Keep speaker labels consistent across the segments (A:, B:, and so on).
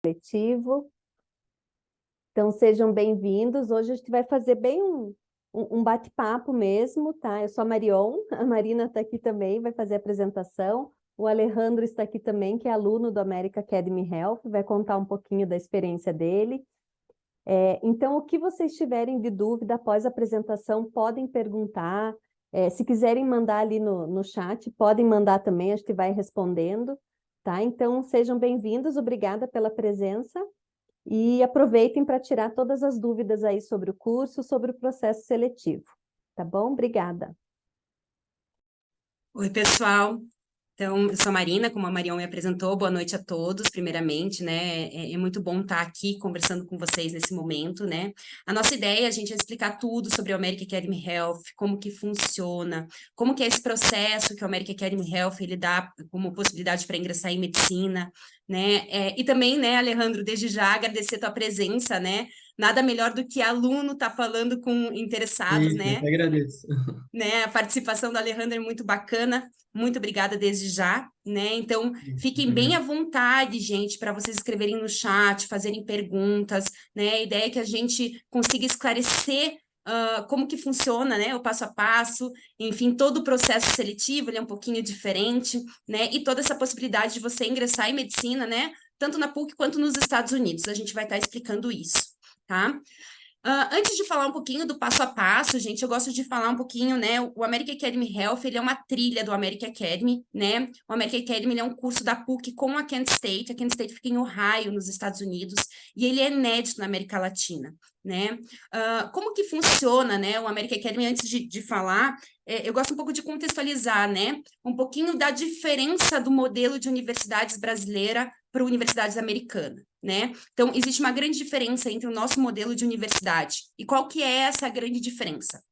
A: Seletivo. Então, sejam bem-vindos. Hoje a gente vai fazer bem um bate-papo mesmo, tá? Eu sou a Marion, a Marina está aqui também, vai fazer a apresentação. O Alejandro está aqui também, que é aluno do American Academy Health, vai contar um pouquinho da experiência dele. Então, o que vocês tiverem de dúvida após a apresentação, podem perguntar. Se quiserem mandar ali no chat, podem mandar também, a gente vai respondendo, tá? Então, sejam bem-vindos, obrigada pela presença. E aproveitem para tirar todas as dúvidas aí sobre o curso, sobre o processo seletivo. Tá bom? Obrigada.
B: Oi, pessoal. Então, eu sou a Marina, como a Marion me apresentou. Boa noite a todos, primeiramente, né? É muito bom estar aqui conversando com vocês nesse momento, né? A nossa ideia é a gente explicar tudo sobre o American Academy Health, como que funciona, como que é esse processo que o American Academy Health ele dá como possibilidade para ingressar em medicina, né? E também, né, Alejandro, desde já agradecer a tua presença, né? Nada melhor do que aluno estar falando com interessados,
C: Isso, eu
B: né?
C: que agradeço.
B: Né? A participação da Alejandra é muito bacana, muito obrigada desde já, né? Então,
C: Eu que
B: fiquem bem à
C: agradeço.
B: vontade, gente, para vocês escreverem no chat, fazerem perguntas, né? A ideia é que a gente consiga esclarecer como que funciona, né? O passo a passo, enfim, todo o processo seletivo, ele é um pouquinho diferente, né? E toda essa possibilidade de você ingressar em medicina, né? Tanto na PUC quanto nos Estados Unidos, a gente vai estar explicando isso, tá? Antes de falar um pouquinho do passo a passo, gente, eu gosto de falar um pouquinho, né? O American Academy Health, ele é uma trilha do American Academy, né? O American Academy ele é um curso da PUC com a Kent State. A Kent State fica em Ohio, nos Estados Unidos, e ele é inédito na América Latina, né? Como que funciona, né? O American Academy, antes de falar, eu gosto um pouco de contextualizar, né? Um pouquinho da diferença do modelo de universidades brasileira para universidades americanas, né? Então, existe uma grande diferença entre o nosso modelo de universidade. E qual que é essa grande diferença?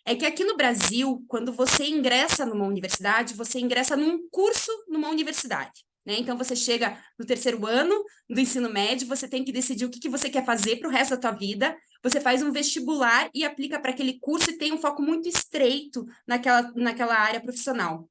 B: É que aqui no Brasil, quando você ingressa numa universidade, você ingressa num curso numa universidade, né? Então, você chega no terceiro ano do ensino médio, você tem que decidir o que você quer fazer para o resto da tua vida, você faz um vestibular e aplica para aquele curso e tem um foco muito estreito naquela área profissional.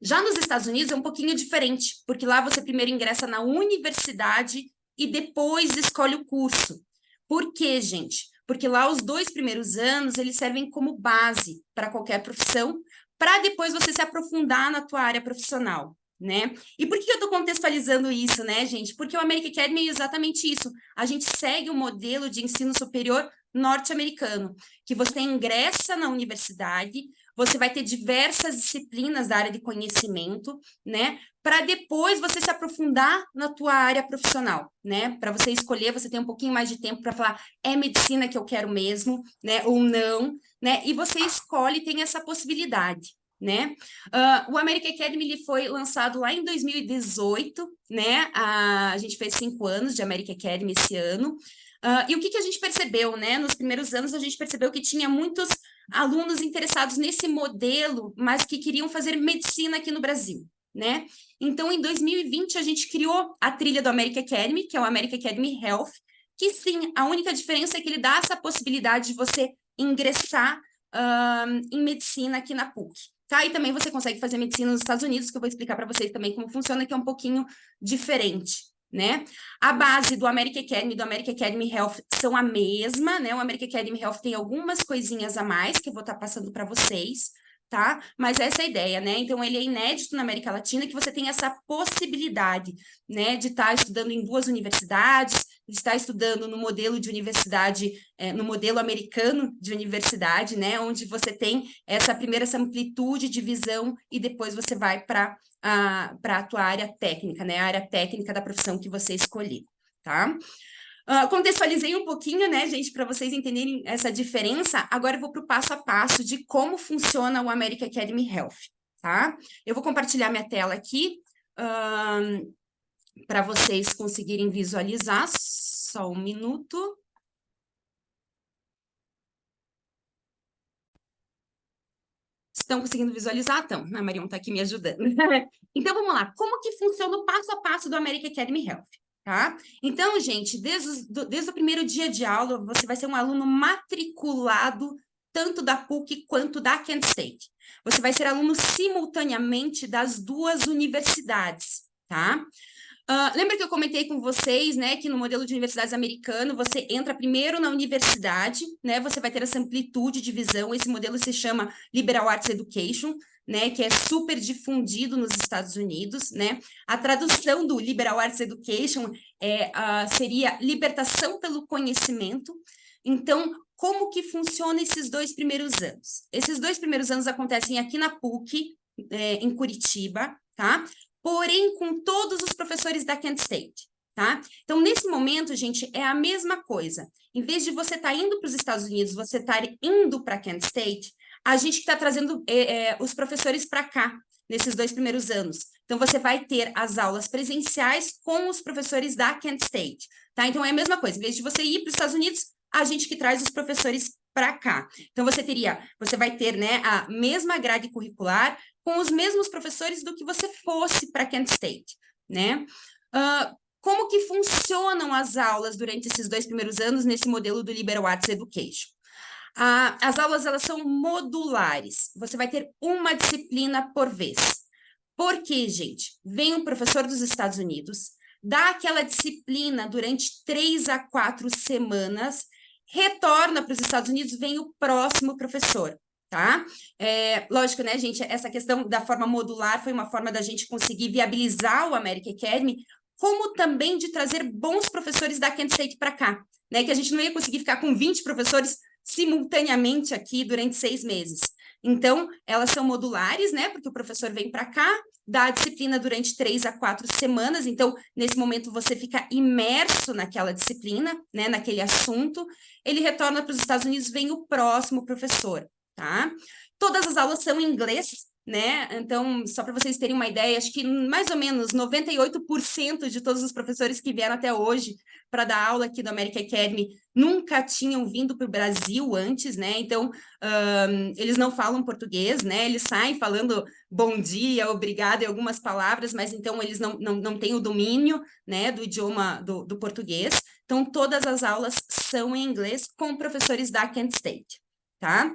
B: Já nos Estados Unidos é um pouquinho diferente, porque lá você primeiro ingressa na universidade e depois escolhe o curso. Por quê, gente? Porque lá os 2 primeiros anos, eles servem como base para qualquer profissão, para depois você se aprofundar na tua área profissional, né? E por que eu estou contextualizando isso, né, gente? Porque o American Academy é exatamente isso. A gente segue o modelo de ensino superior norte-americano, que você ingressa na universidade, você vai ter diversas disciplinas da área de conhecimento, né? Para depois você se aprofundar na tua área profissional, né? Para você escolher, você tem um pouquinho mais de tempo para falar, é medicina que eu quero mesmo, né? Ou não, né? E você escolhe, tem essa possibilidade, né? O American Academy ele foi lançado lá em 2018, né? A gente fez 5 anos de American Academy esse ano. E o que a gente percebeu, né? Nos primeiros anos, a gente percebeu que tinha muitos alunos interessados nesse modelo, mas que queriam fazer medicina aqui no Brasil, né? Então, em 2020, a gente criou a trilha do American Academy, que é o American Academy Health, que sim, a única diferença é que ele dá essa possibilidade de você ingressar em medicina aqui na PUC. Tá? E também você consegue fazer medicina nos Estados Unidos, que eu vou explicar para vocês também como funciona, que é um pouquinho diferente, né? A base do American Academy e do American Academy Health são a mesma, né? O American Academy Health tem algumas coisinhas a mais que eu vou estar passando para vocês, tá? Mas essa é a ideia, né? Então, ele é inédito na América Latina, que você tem essa possibilidade, né, de estar estudando em 2 universidades, de estar estudando no modelo de universidade, no modelo americano de universidade, né, onde você tem essa amplitude de visão e depois você vai para a tua área técnica, né, a área técnica da profissão que você escolher, tá? Contextualizei um pouquinho, né, gente, para vocês entenderem essa diferença. Agora eu vou para o passo a passo de como funciona o American Academy Health, tá? Eu vou compartilhar minha tela aqui para vocês conseguirem visualizar. Só um minuto. Estão conseguindo visualizar? Então, a Marion está aqui me ajudando. Então, vamos lá. Como que funciona o passo a passo do American Academy Health? Tá? Então, gente, desde o primeiro dia de aula, você vai ser um aluno matriculado tanto da PUC quanto da Kent State. Você vai ser aluno simultaneamente das 2 universidades, tá? Lembra que eu comentei com vocês, né, que no modelo de universidades americano, você entra primeiro na universidade, né, você vai ter essa amplitude de visão, esse modelo se chama Liberal Arts Education, né, que é super difundido nos Estados Unidos, né, a tradução do Liberal Arts Education seria libertação pelo conhecimento. Então, como que funciona esses 2 primeiros anos? Esses 2 primeiros anos acontecem aqui na PUC, em Curitiba, tá? Porém, com todos os professores da Kent State, tá? Então, nesse momento, gente, é a mesma coisa. Em vez de você estar indo para os Estados Unidos, você estar indo para Kent State, a gente está trazendo os professores para cá, nesses 2 primeiros anos. Então, você vai ter as aulas presenciais com os professores da Kent State, tá? Então, é a mesma coisa. Em vez de você ir para os Estados Unidos, a gente que traz os professores para cá. Então, você vai ter, né, a mesma grade curricular, com os mesmos professores do que você fosse para Kent State, né? Como que funcionam as aulas durante esses 2 primeiros anos nesse modelo do Liberal Arts Education? As aulas, elas são modulares. Você vai ter uma disciplina por vez. Por quê, gente? Vem um professor dos Estados Unidos, dá aquela disciplina durante 3 a 4 semanas, retorna para os Estados Unidos, vem o próximo professor. Tá? Lógico, né, gente, essa questão da forma modular foi uma forma da gente conseguir viabilizar o American Academy, como também de trazer bons professores da Kent State para cá, né, que a gente não ia conseguir ficar com 20 professores simultaneamente aqui durante 6 meses. Então, elas são modulares, né, porque o professor vem para cá, dá a disciplina durante 3 a 4 semanas, então, nesse momento, você fica imerso naquela disciplina, né, naquele assunto, ele retorna para os Estados Unidos, vem o próximo professor. Tá? Todas as aulas são em inglês, né? Então, só para vocês terem uma ideia, acho que mais ou menos 98% de todos os professores que vieram até hoje para dar aula aqui do American Academy nunca tinham vindo para o Brasil antes, né? Então, eles não falam português, né? Eles saem falando bom dia, obrigado e algumas palavras, mas então eles não têm o domínio, né, do idioma do português. Então, todas as aulas são em inglês com professores da Kent State. Tá?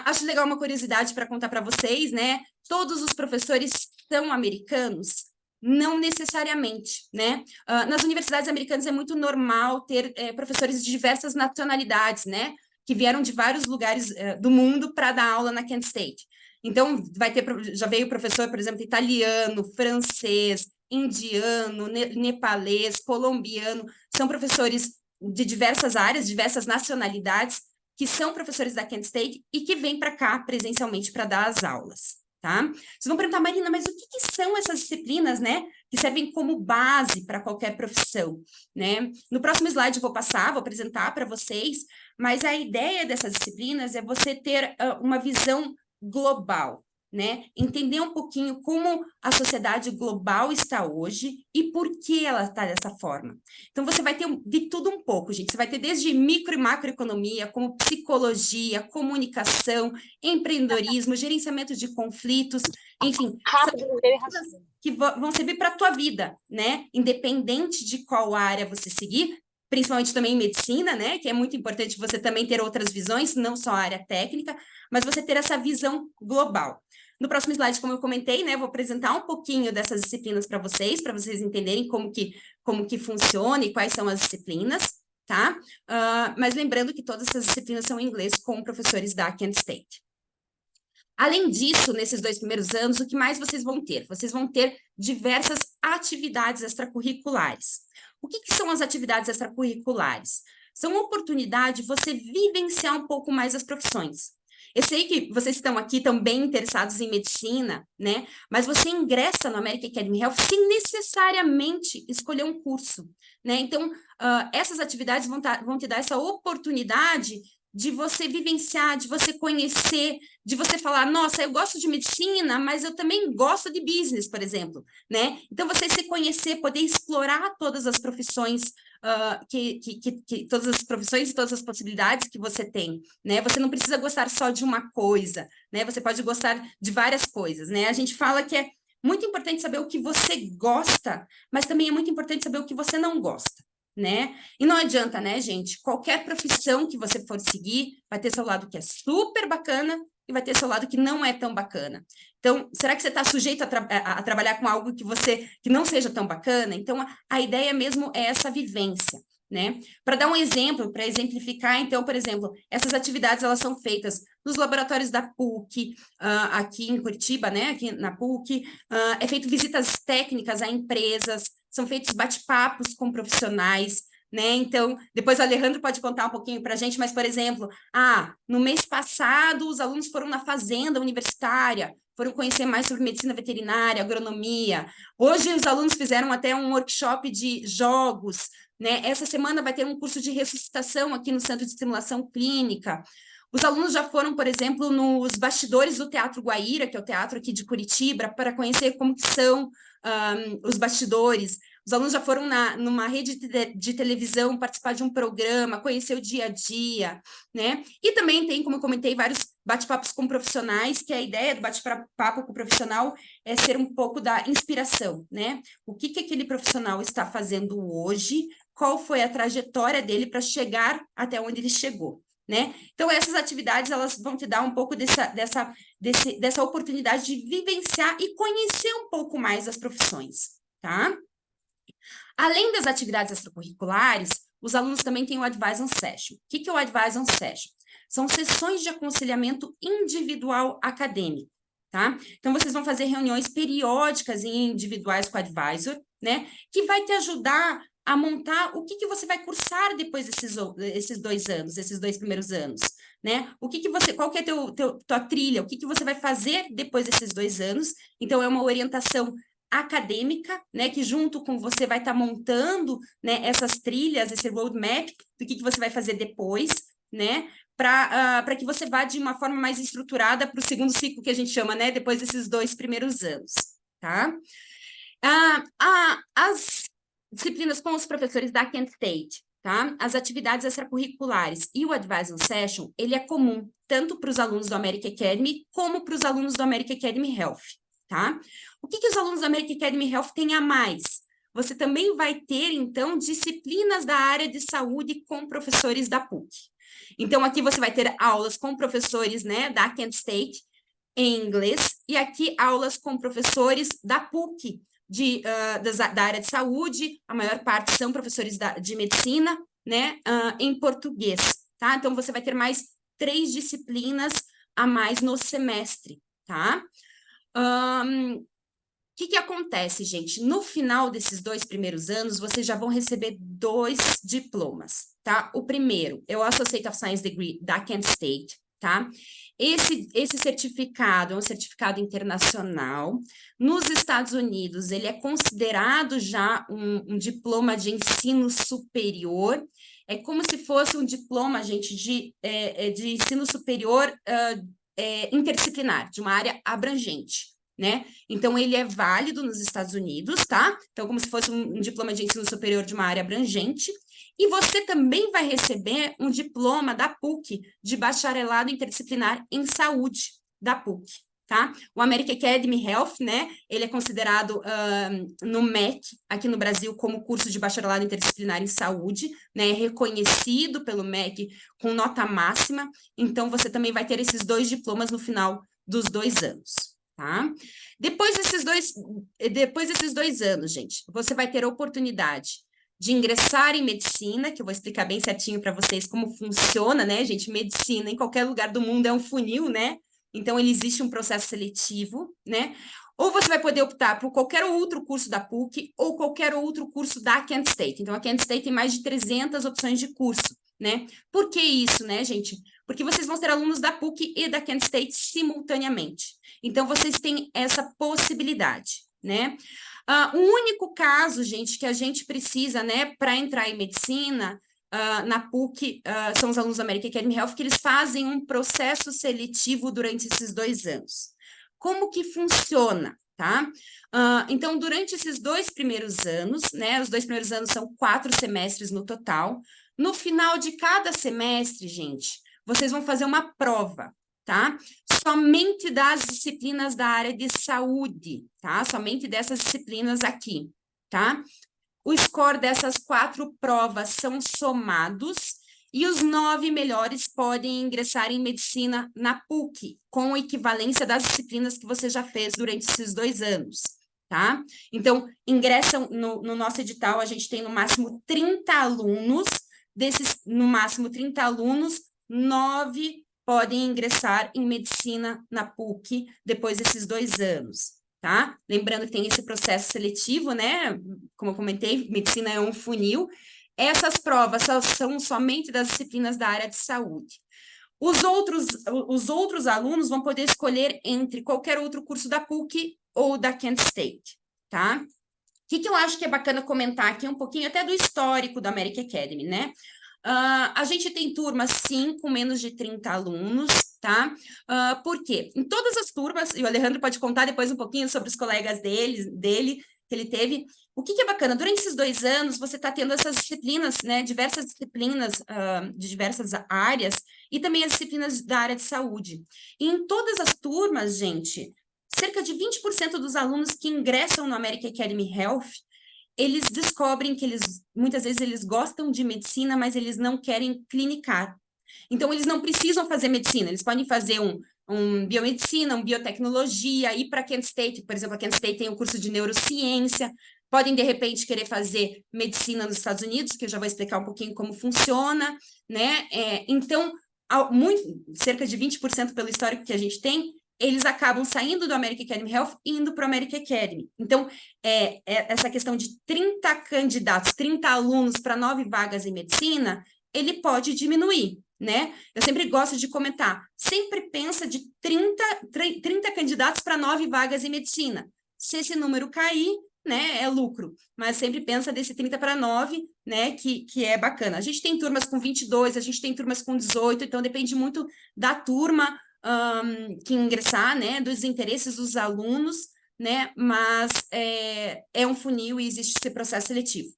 B: Acho legal uma curiosidade para contar para vocês, né? Todos os professores são americanos? Não necessariamente, né? Nas universidades americanas é muito normal ter professores de diversas nacionalidades, né? Que vieram de vários lugares do mundo para dar aula na Kent State. Então, já veio professor, por exemplo, italiano, francês, indiano, nepalês, colombiano, são professores de diversas áreas, diversas nacionalidades, que são professores da Kent State e que vêm para cá presencialmente para dar as aulas, tá? Vocês vão perguntar, Marina, mas o que são essas disciplinas, né, que servem como base para qualquer profissão, né? No próximo slide eu vou apresentar para vocês, mas a ideia dessas disciplinas é você ter uma visão global, né? Entender um pouquinho como a sociedade global está hoje e por que ela está dessa forma. Então, você vai ter de tudo um pouco, gente. Você vai ter desde micro e macroeconomia, como psicologia, comunicação, empreendedorismo, gerenciamento de conflitos, enfim, que vão servir para a tua vida, né? Independente de qual área você seguir, principalmente também em medicina, né? Que é muito importante você também ter outras visões, não só a área técnica, mas você ter essa visão global. No próximo slide, como eu comentei, né, vou apresentar um pouquinho dessas disciplinas para vocês entenderem como que funciona e quais são as disciplinas, tá? Mas lembrando que todas essas disciplinas são em inglês com professores da Kent State. Além disso, nesses 2 primeiros anos, o que mais vocês vão ter? Vocês vão ter diversas atividades extracurriculares. O que são as atividades extracurriculares? São uma oportunidade de você vivenciar um pouco mais as profissões. Eu sei que vocês estão aqui bem interessados em medicina, né? Mas você ingressa no American Academy Health sem necessariamente escolher um curso, né? Então, essas atividades vão te dar essa oportunidade de você vivenciar, de você conhecer, de você falar, nossa, eu gosto de medicina, mas eu também gosto de business, por exemplo, né? Então, você se conhecer, poder explorar todas as profissões, todas as profissões e todas as possibilidades que você tem, né? Você não precisa gostar só de uma coisa, né? Você pode gostar de várias coisas, né? A gente fala que é muito importante saber o que você gosta, mas também é muito importante saber o que você não gosta, né? E não adianta, né, gente? Qualquer profissão que você for seguir vai ter seu lado que é super bacana e vai ter seu lado que não é tão bacana. Então, será que você está sujeito a trabalhar com algo que não seja tão bacana? Então, a ideia mesmo é essa vivência, né? Para dar um exemplo, para exemplificar, então, por exemplo, essas atividades elas são feitas nos laboratórios da PUC, aqui em Curitiba, né? Aqui na PUC, é feito visitas técnicas a empresas, são feitos bate-papos com profissionais, né? Então, depois o Alejandro pode contar um pouquinho para a gente, mas, por exemplo, no mês passado, os alunos foram na fazenda universitária, foram conhecer mais sobre medicina veterinária, agronomia. Hoje, os alunos fizeram até um workshop de jogos, né? Essa semana vai ter um curso de ressuscitação aqui no Centro de Estimulação Clínica. Os alunos já foram, por exemplo, nos bastidores do Teatro Guaíra, que é o teatro aqui de Curitiba, para conhecer como que são os bastidores. Os alunos já foram numa rede de televisão participar de um programa, conhecer o dia a dia, né? E também tem, como eu comentei, vários bate-papos com profissionais, que a ideia do bate-papo com o profissional é ser um pouco da inspiração, né? O que aquele profissional está fazendo hoje, qual foi a trajetória dele para chegar até onde ele chegou, né? Então, essas atividades, elas vão te dar um pouco dessa oportunidade de vivenciar e conhecer um pouco mais as profissões, tá? Além das atividades extracurriculares, os alunos também têm o Advisor Session. O que é o Advisor Session? São sessões de aconselhamento individual acadêmico, tá? Então, vocês vão fazer reuniões periódicas e individuais com o Advisor, né? Que vai te ajudar a montar o que você vai cursar depois desses 2 anos, esses 2 primeiros anos, né? Qual que é tua trilha, o que você vai fazer depois desses 2 anos? Então, é uma orientação acadêmica, né, que junto com você vai estar montando, né, essas trilhas, esse roadmap do que você vai fazer depois, né, para que você vá de uma forma mais estruturada para o segundo ciclo que a gente chama, né, depois desses 2 primeiros anos, tá? As disciplinas com os professores da Kent State, tá? As atividades extracurriculares e o Advisor Session, ele é comum tanto para os alunos do American Academy como para os alunos do American Academy Health, tá? O que os alunos da American Academy Health têm a mais? Você também vai ter, então, disciplinas da área de saúde com professores da PUC. Então, aqui você vai ter aulas com professores, né, da Kent State em inglês, e aqui aulas com professores da PUC, da área de saúde, a maior parte são professores de medicina, né, em português, tá? Então, você vai ter mais 3 disciplinas a mais no semestre, tá? O que acontece, gente? No final desses 2 primeiros anos, vocês já vão receber 2 diplomas, tá? O primeiro é o Associate of Science Degree da Kent State, tá? Esse certificado é um certificado internacional. Nos Estados Unidos, ele é considerado já um diploma de ensino superior. É como se fosse um diploma, gente, de ensino superior interdisciplinar, de uma área abrangente, né? Então, ele é válido nos Estados Unidos, tá? Então, como se fosse um diploma de ensino superior de uma área abrangente. E você também vai receber um diploma da PUC de bacharelado interdisciplinar em saúde da PUC, tá? O American Academy Health, né? Ele é considerado no MEC, aqui no Brasil, como curso de bacharelado interdisciplinar em saúde, né? É reconhecido pelo MEC com nota máxima. Então, você também vai ter esses 2 diplomas no final dos 2 anos. Tá? Depois desses dois anos, gente, você vai ter a oportunidade de ingressar em medicina, que eu vou explicar bem certinho para vocês como funciona, né, gente? Medicina em qualquer lugar do mundo é um funil, né? Então, ele existe um processo seletivo, né? Ou você vai poder optar por qualquer outro curso da PUC ou qualquer outro curso da Kent State. Então, a Kent State tem mais de 300 opções de curso, né? Por que isso, né, gente? Porque vocês vão ser alunos da PUC e da Kent State simultaneamente. Então, vocês têm essa possibilidade, né? O único caso, gente, que a gente precisa, né, para entrar em medicina, na PUC, são os alunos da American Academy Health, que eles fazem um processo seletivo durante esses 2 anos. Como que funciona, tá? Então, durante esses 2 primeiros anos, né, os 2 primeiros anos são 4 semestres no total. No final de cada semestre, gente, vocês vão fazer uma prova, tá? Somente das disciplinas da área de saúde, tá? Somente dessas disciplinas aqui, tá? O score dessas 4 provas são somados e os 9 melhores podem ingressar em medicina na PUC, com equivalência das disciplinas que você já fez durante esses 2 anos, tá? Então, ingressam no nosso edital, a gente tem no máximo 30 alunos, no máximo 30 alunos, 9 podem ingressar em medicina na PUC depois desses 2 anos, tá? Lembrando que tem esse processo seletivo, né? Como eu comentei, medicina é um funil. Essas provas são somente das disciplinas da área de saúde. Os outros alunos vão poder escolher entre qualquer outro curso da PUC ou da Kent State, tá? O que eu acho que é bacana comentar aqui um pouquinho até do histórico da American Academy, né? A gente tem turmas, sim, com menos de 30 alunos, tá? Por quê? Em todas as turmas, e o Alejandro pode contar depois um pouquinho sobre os colegas dele, que ele teve. O que é bacana? Durante esses 2 anos, você está tendo essas disciplinas, né? Diversas disciplinas de diversas áreas, e também as disciplinas da área de saúde. E em todas as turmas, gente, cerca de 20% dos alunos que ingressam no American Academy Health, eles descobrem que muitas vezes eles gostam de medicina, mas eles não querem clinicar. Então, eles não precisam fazer medicina, eles podem fazer um biomedicina, um biotecnologia, ir para Kent State, por exemplo, a Kent State tem um curso de neurociência, podem, de repente, querer fazer medicina nos Estados Unidos, que eu já vou explicar um pouquinho como funciona, né? Então, cerca de 20% pelo histórico que a gente tem, eles acabam saindo do American Academy Health e indo para o American Academy. Então, essa questão de 30 candidatos, 30 alunos para 9 vagas em medicina, ele pode diminuir, né? Eu sempre gosto de comentar, sempre pensa de 30 candidatos para 9 vagas em medicina. Se esse número cair, né, é lucro, mas sempre pensa desse 30 para 9, né, que é bacana. A gente tem turmas com 22, a gente tem turmas com 18, então depende muito da turma que ingressar, né, dos interesses dos alunos, né, mas é um funil e existe esse processo seletivo.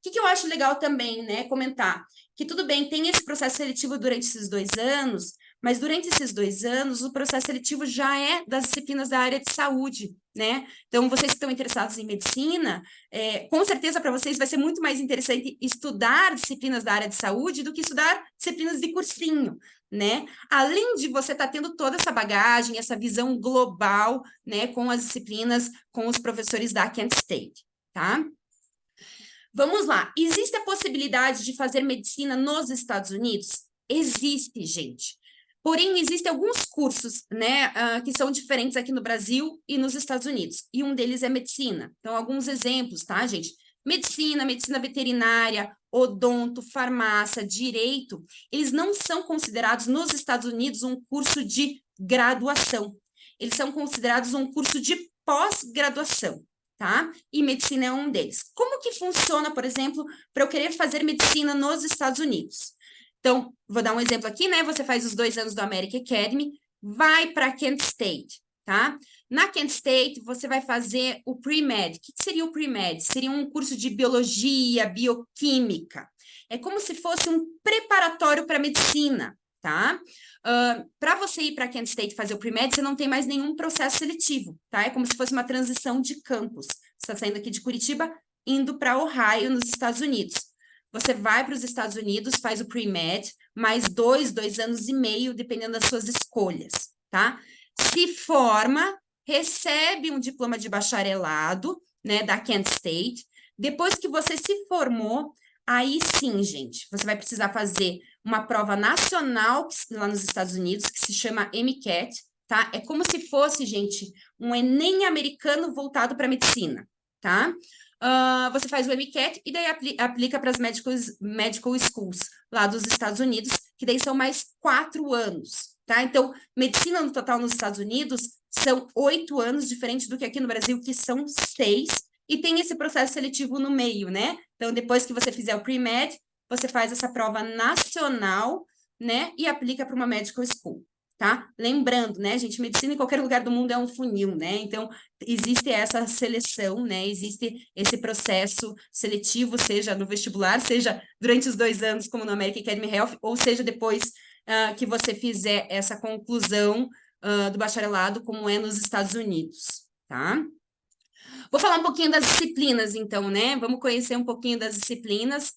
B: O que eu acho legal também, né, comentar, que tudo bem, tem esse processo seletivo durante esses 2 anos, mas durante esses 2 anos, o processo seletivo já é das disciplinas da área de saúde, né? Então, vocês que estão interessados em medicina, com certeza para vocês vai ser muito mais interessante estudar disciplinas da área de saúde do que estudar disciplinas de cursinho, né? Além de você estar tendo toda essa bagagem, essa visão global, né, com as disciplinas, com os professores da Kent State, tá? Vamos lá. Existe a possibilidade de fazer medicina nos Estados Unidos? Existe, gente. Porém, existem alguns cursos, né, que são diferentes aqui no Brasil e nos Estados Unidos. E um deles é medicina. Então, alguns exemplos, tá, gente? Medicina, medicina veterinária, odonto, farmácia, direito, eles não são considerados nos Estados Unidos um curso de graduação. Eles são considerados um curso de pós-graduação, tá? E medicina é um deles. Como que funciona, por exemplo, para eu querer fazer medicina nos Estados Unidos? Então, vou dar um exemplo aqui, né? Você faz os 2 anos do American Academy, vai para Kent State, tá? Na Kent State, você vai fazer o pre-med. O que seria o pre-med? Seria um curso de biologia, bioquímica. É como se fosse um preparatório para medicina, tá? Para você ir para Kent State fazer o pre-med, você não tem mais nenhum processo seletivo, tá? É como se fosse uma transição de campus. Você está saindo aqui de Curitiba, indo para Ohio, nos Estados Unidos. Você vai para os Estados Unidos, faz o pre-med, mais 2 anos e meio, dependendo das suas escolhas, tá? Se forma, recebe um diploma de bacharelado, né, da Kent State. Depois que você se formou, aí sim, gente, você vai precisar fazer uma prova nacional lá nos Estados Unidos, que se chama MCAT, tá? É como se fosse, gente, um Enem americano voltado para medicina, tá? Você faz o MCAT e daí aplica para as medical schools lá dos Estados Unidos, que daí são mais 4 anos, tá? Então, medicina no total nos Estados Unidos são 8 anos, diferente do que aqui no Brasil, que são 6, e tem esse processo seletivo no meio, né? Então, depois que você fizer o pre-med, você faz essa prova nacional, né? E aplica para uma medical school, tá? Lembrando, né, gente, medicina em qualquer lugar do mundo é um funil, né? Então, existe essa seleção, né? Existe esse processo seletivo, seja no vestibular, seja durante os 2 anos, como no American Academy Health, ou seja depois que você fizer essa conclusão do bacharelado, como é nos Estados Unidos, tá? Vou falar um pouquinho das disciplinas, então, né? Vamos conhecer um pouquinho das disciplinas.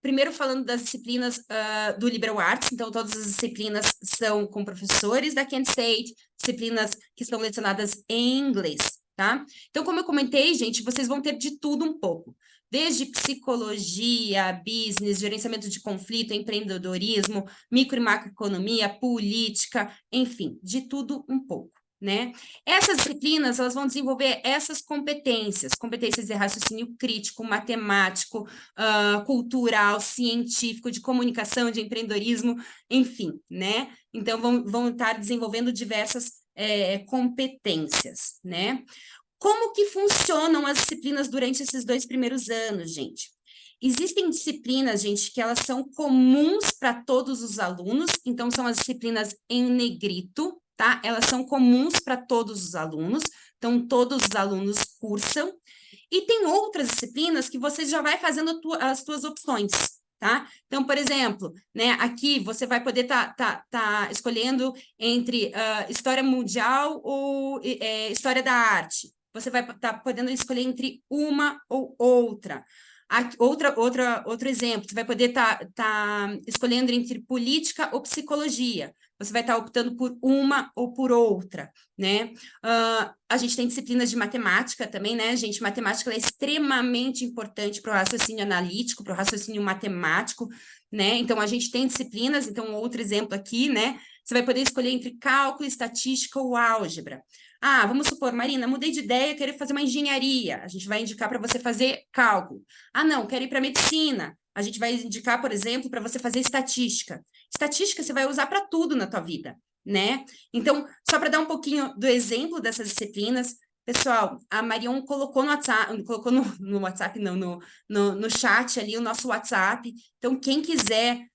B: primeiro falando das disciplinas do Liberal Arts, então todas as disciplinas são com professores da Kent State, disciplinas que são lecionadas em inglês, tá? Então, como eu comentei, gente, vocês vão ter de tudo um pouco. Desde psicologia, business, gerenciamento de conflito, empreendedorismo, micro e macroeconomia, política, enfim, de tudo um pouco, né? Essas disciplinas, elas vão desenvolver essas competências de raciocínio crítico, matemático, cultural, científico, de comunicação, de empreendedorismo, enfim, né? Então, vão estar desenvolvendo diversas competências, né? Como que funcionam as disciplinas durante esses 2 primeiros anos, gente? Existem disciplinas, gente, que elas são comuns para todos os alunos, então são as disciplinas em negrito, tá? Elas são comuns para todos os alunos, então todos os alunos cursam. E tem outras disciplinas que você já vai fazendo as tuas opções, tá? Então, por exemplo, né, aqui você vai poder tá escolhendo entre história mundial ou história da arte. Você vai estar podendo escolher entre uma ou outra. Outro exemplo, você vai poder tá escolhendo entre política ou psicologia. Você vai estar optando por uma ou por outra, né? A gente tem disciplinas de matemática também, né, gente? Matemática é extremamente importante para o raciocínio analítico, para o raciocínio matemático, né? Então, a gente tem disciplinas, então, outro exemplo aqui, né? Você vai poder escolher entre cálculo, estatística ou álgebra. Ah, vamos supor, Marina, mudei de ideia, quero fazer uma engenharia. A gente vai indicar para você fazer cálculo. Ah, não, quero ir para medicina. A gente vai indicar, por exemplo, para você fazer estatística. Estatística você vai usar para tudo na tua vida, né? Então, só para dar um pouquinho do exemplo dessas disciplinas, pessoal, a Marion colocou no WhatsApp, colocou no WhatsApp, não, no chat ali, o nosso WhatsApp. Então, quem quiser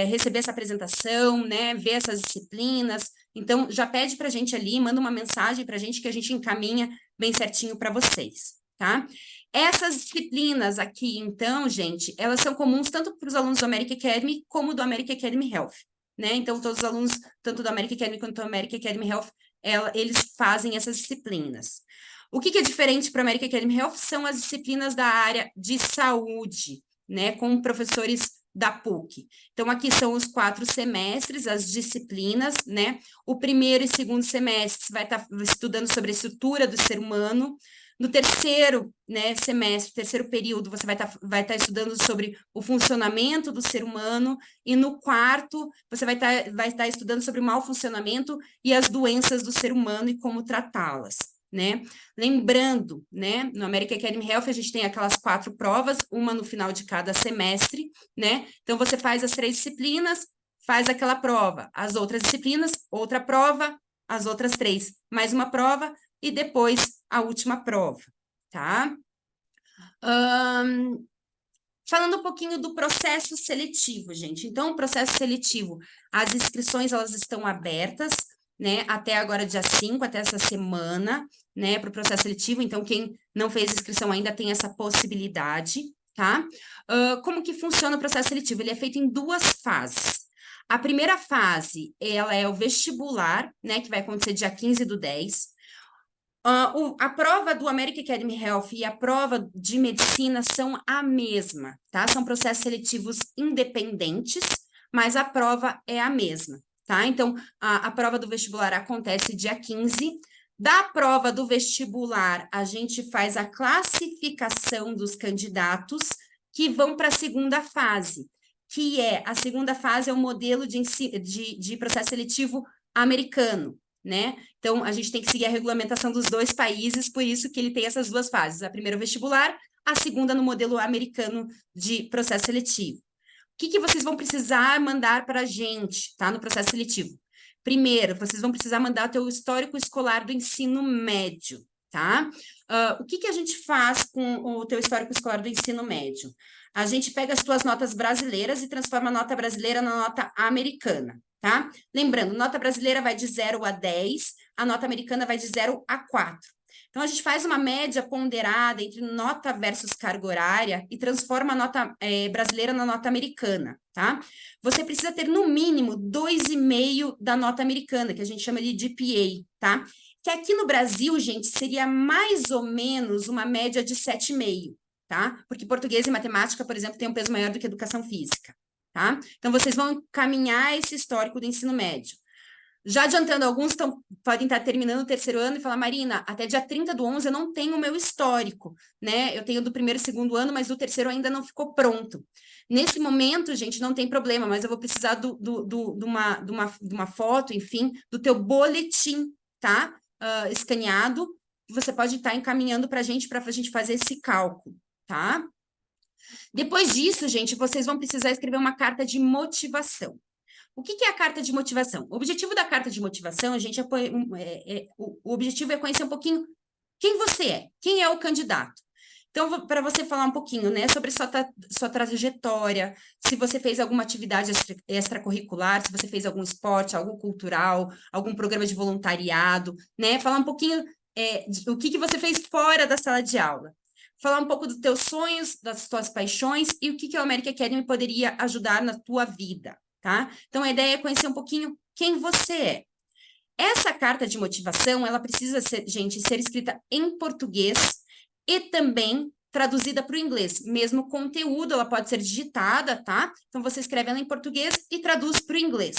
B: receber essa apresentação, né, ver essas disciplinas, então já pede para a gente ali, manda uma mensagem para a gente que a gente encaminha bem certinho para vocês, tá? Essas disciplinas aqui, então, gente, elas são comuns tanto para os alunos do American Academy como do American Academy Health, né? Então, todos os alunos, tanto do American Academy quanto do American Academy Health, eles fazem essas disciplinas. O que é diferente para o American Academy Health são as disciplinas da área de saúde, né? Com professores da PUC. Então, aqui são os 4 semestres, as disciplinas, né? O primeiro e segundo semestre vai estar estudando sobre a estrutura do ser humano. No terceiro, né, semestre, terceiro período, você vai estar estudando sobre o funcionamento do ser humano, e no quarto, você vai estar estudando sobre o mau funcionamento e as doenças do ser humano e como tratá-las, né? Lembrando, né, no American Academy Health a gente tem aquelas 4 provas, uma no final de cada semestre, né? Então, você faz as 3 disciplinas, faz aquela prova, as outras disciplinas, outra prova, as outras 3, mais uma prova, e depois a última prova, tá? Falando um pouquinho do processo seletivo, gente. Então, o processo seletivo, as inscrições, elas estão abertas, né, até agora, dia 5, até essa semana, né, para o processo seletivo. Então, quem não fez inscrição ainda tem essa possibilidade, tá? Como que funciona o processo seletivo? Ele é feito em 2 fases. A primeira fase, ela é o vestibular, né, que vai acontecer dia 15/10. A prova do American Academy Health e a prova de medicina são a mesma, tá? São processos seletivos independentes, mas a prova é a mesma, tá? Então, a prova do vestibular acontece dia 15. Da prova do vestibular, a gente faz a classificação dos candidatos que vão para a segunda fase, que a segunda fase é o modelo de processo seletivo americano, né? Então, a gente tem que seguir a regulamentação dos 2 países, por isso que ele tem essas 2 fases. A primeira, o vestibular, a segunda, no modelo americano de processo seletivo. O que vocês vão precisar mandar para a gente, tá? No processo seletivo. Primeiro, vocês vão precisar mandar o teu histórico escolar do ensino médio, tá? O que a gente faz com o teu histórico escolar do ensino médio? A gente pega as tuas notas brasileiras e transforma a nota brasileira na nota americana, tá? Lembrando, nota brasileira vai de 0 a 10, a nota americana vai de 0 a 4. Então, a gente faz uma média ponderada entre nota versus carga horária e transforma a nota brasileira na nota americana, tá? Você precisa ter, no mínimo, 2,5 da nota americana, que a gente chama de GPA, tá? Que aqui no Brasil, gente, seria mais ou menos uma média de 7,5. tá? Porque português e matemática, por exemplo, tem um peso maior do que educação física, tá? Então, vocês vão caminhar esse histórico do ensino médio. Já adiantando, alguns podem estar terminando o terceiro ano e falar, Marina, até dia 30/11 eu não tenho o meu histórico, né? Eu tenho do primeiro e segundo ano, mas o terceiro ainda não ficou pronto. Nesse momento, gente, não tem problema, mas eu vou precisar de uma foto, enfim, do teu boletim, tá? Escaneado, que você pode estar encaminhando para a gente fazer esse cálculo, tá? Depois disso, gente, vocês vão precisar escrever uma carta de motivação. O que é a carta de motivação? O objetivo da carta de motivação, a gente o objetivo é conhecer um pouquinho quem você é, quem é o candidato. Então, para você falar um pouquinho, né, sobre sua trajetória, se você fez alguma atividade extracurricular, se você fez algum esporte, algo cultural, algum programa de voluntariado, né, falar um pouquinho o que você fez fora da sala de aula. Falar um pouco dos teus sonhos, das tuas paixões e o que a American Academy poderia ajudar na tua vida. Tá? Então, a ideia é conhecer um pouquinho quem você é. Essa carta de motivação, ela precisa ser escrita em português e também traduzida para o inglês. Mesmo o conteúdo, ela pode ser digitada, tá? Então, você escreve ela em português e traduz para o inglês.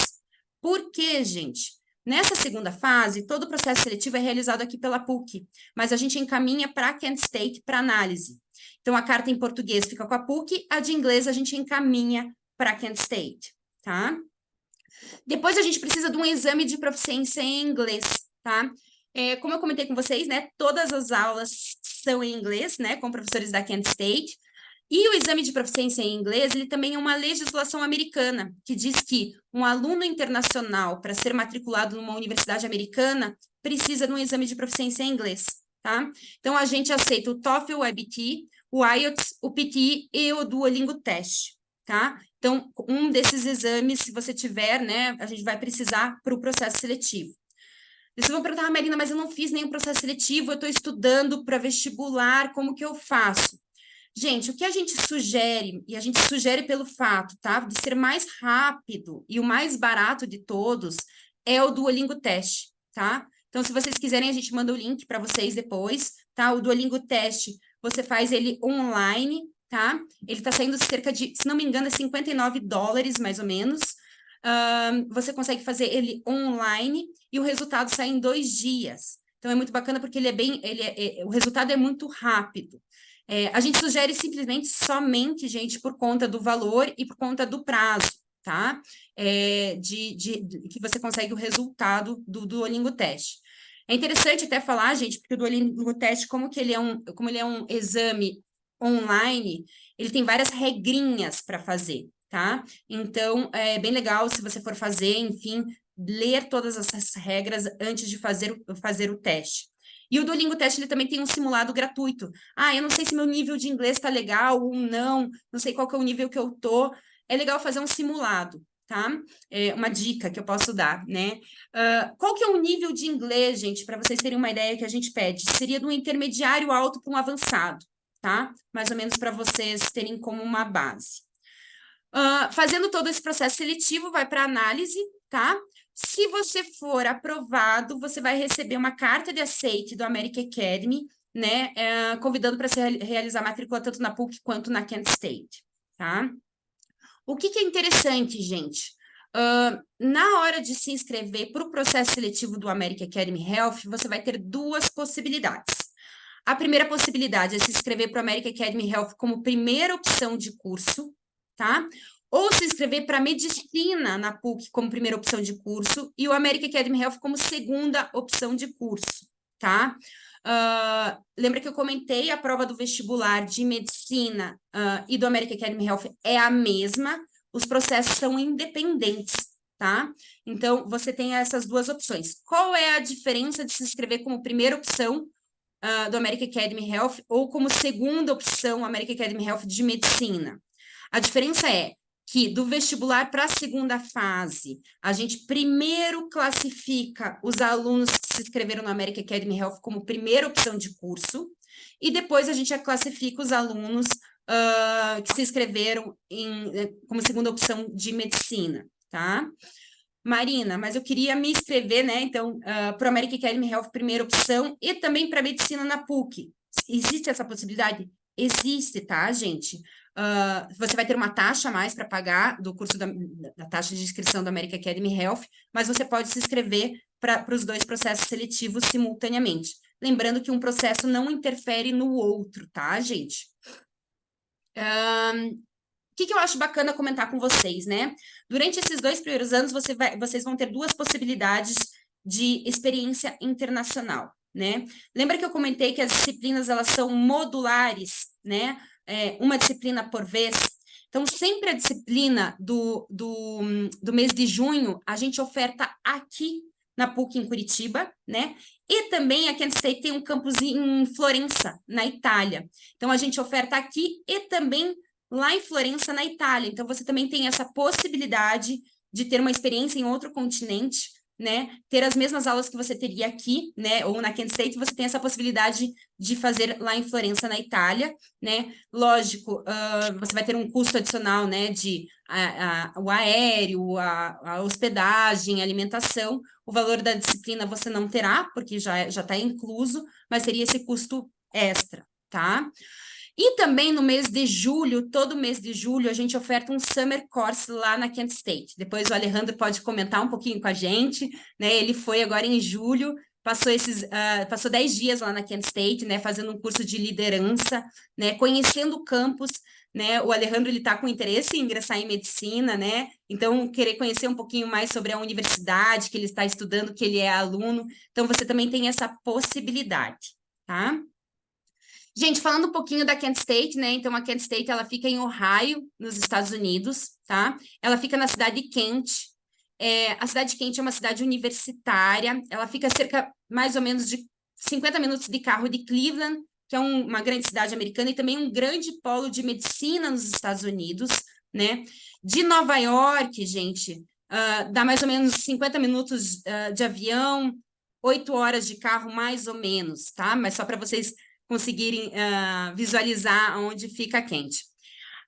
B: Por quê, gente? Nessa segunda fase, todo o processo seletivo é realizado aqui pela PUC, mas a gente encaminha para a Kent State para análise. Então, a carta em português fica com a PUC, a de inglês a gente encaminha para a Kent State. Tá? Depois a gente precisa de um exame de proficiência em inglês, tá? Como eu comentei com vocês, né? Todas as aulas são em inglês, né? Com professores da Kent State. E o exame de proficiência em inglês, ele também é uma legislação americana, que diz que um aluno internacional, para ser matriculado numa universidade americana, precisa de um exame de proficiência em inglês, tá? Então, a gente aceita o TOEFL, o IBT, o IELTS, o PTE e o Duolingo Test, tá? Então, um desses exames, se você tiver, né, a gente vai precisar para o processo seletivo. Vocês vão perguntar, Marina, mas eu não fiz nenhum processo seletivo, eu estou estudando para vestibular, como que eu faço? Gente, o que a gente sugere, e a gente sugere pelo fato, tá, de ser mais rápido e o mais barato de todos, é o Duolingo Test, tá? Então, se vocês quiserem, a gente manda o link para vocês depois, tá? O Duolingo Test, você faz ele online, tá? Ele está saindo cerca de, se não me engano, é $59, mais ou menos. Você consegue fazer ele online e o resultado sai em 2 dias. Então, é muito bacana porque o resultado é muito rápido. A gente sugere simplesmente somente, gente, por conta do valor e por conta do prazo, tá? Que você consegue o resultado do Duolingo Test. É interessante até falar, gente, porque o Duolingo Test, como ele é um exame online, ele tem várias regrinhas para fazer, tá? Então, é bem legal se você for fazer, enfim, ler todas essas regras antes de fazer o teste. E o Duolingo Test, ele também tem um simulado gratuito. Eu não sei se meu nível de inglês está legal ou não sei qual que é o nível que eu tô. É legal fazer um simulado, tá? Uma dica que eu posso dar, né? Qual que é o nível de inglês, gente, para vocês terem uma ideia que a gente pede? Seria de um intermediário alto para um avançado, tá? Mais ou menos para vocês terem como uma base. Fazendo todo esse processo seletivo, vai para análise, tá? Se você for aprovado, você vai receber uma carta de aceite do American Academy, né? Convidando para realizar a matrícula tanto na PUC quanto na Kent State, tá? O que é interessante, gente? Na hora de se inscrever para o processo seletivo do American Academy Health, você vai ter 2 possibilidades. A primeira possibilidade é se inscrever para o American Academy Health como primeira opção de curso, tá? Ou se inscrever para medicina na PUC como primeira opção de curso e o American Academy Health como segunda opção de curso, tá? Lembra que eu comentei a prova do vestibular de medicina e do American Academy Health é a mesma, os processos são independentes, tá? Então, você tem essas 2 opções. Qual é a diferença de se inscrever como primeira opção do American Academy Health ou como segunda opção American Academy Health de medicina? A diferença é que do vestibular para a segunda fase, a gente primeiro classifica os alunos que se inscreveram no American Academy Health como primeira opção de curso, e depois a gente classifica os alunos que se inscreveram como segunda opção de medicina, tá? Marina, mas eu queria me inscrever, né, então, para o American Academy Health primeira opção e também para medicina na PUC. Existe essa possibilidade? Existe, tá, gente? Você vai ter uma taxa a mais para pagar do curso da taxa de inscrição da American Academy Health, mas você pode se inscrever para os 2 processos seletivos simultaneamente. Lembrando que um processo não interfere no outro, tá, gente? O que eu acho bacana comentar com vocês, né? Durante esses 2 primeiros anos, vocês vão ter 2 possibilidades de experiência internacional, né? Lembra que eu comentei que as disciplinas, elas são modulares, né? Uma disciplina por vez. Então, sempre a disciplina do mês de junho, a gente oferta aqui na PUC em Curitiba, né? E também a Kent State tem um campus em Florença, na Itália. Então, a gente oferta aqui e também lá em Florença, na Itália. Então, você também tem essa possibilidade de ter uma experiência em outro continente, né? Ter as mesmas aulas que você teria aqui, né? Ou na Kent State, você tem essa possibilidade de fazer lá em Florença, na Itália, né? Lógico, você vai ter um custo adicional, né? De o aéreo, a hospedagem, a alimentação. O valor da disciplina você não terá, porque já está incluso, mas teria esse custo extra, tá? E também no mês de julho, todo mês de julho, a gente oferta um Summer Course lá na Kent State. Depois o Alejandro pode comentar um pouquinho com a gente, né? Ele foi agora em julho, passou 10 dias lá na Kent State, né? Fazendo um curso de liderança, né? Conhecendo o campus, né? O Alejandro, ele está com interesse em ingressar em medicina, né? Então, querer conhecer um pouquinho mais sobre a universidade que ele está estudando, que ele é aluno. Então, você também tem essa possibilidade, tá? Gente, falando um pouquinho da Kent State, né? Então, a Kent State, ela fica em Ohio, nos Estados Unidos, tá? Ela fica na cidade de Kent. A cidade de Kent é uma cidade universitária. Ela fica cerca, mais ou menos, de 50 minutos de carro de Cleveland, que é uma grande cidade americana, e também um grande polo de medicina nos Estados Unidos, né? De Nova York, gente, dá mais ou menos 50 minutos de avião, 8 horas de carro, mais ou menos, tá? Mas só para vocês conseguirem visualizar onde fica a Kent.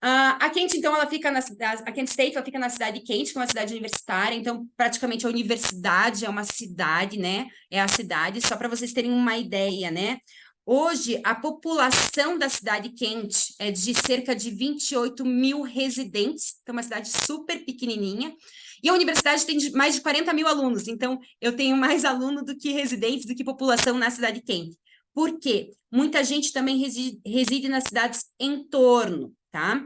B: A Kent, então, a Kent State, ela fica na cidade de Kent, que é uma cidade universitária, então, praticamente, a universidade é uma cidade, né? É a cidade, só para vocês terem uma ideia, né? Hoje, a população da cidade de Kent é de cerca de 28 mil residentes, então, uma cidade super pequenininha, e a universidade tem mais de 40 mil alunos, então, eu tenho mais aluno do que residentes, do que população na cidade de Kent. Por quê? Muita gente também reside nas cidades em torno, tá?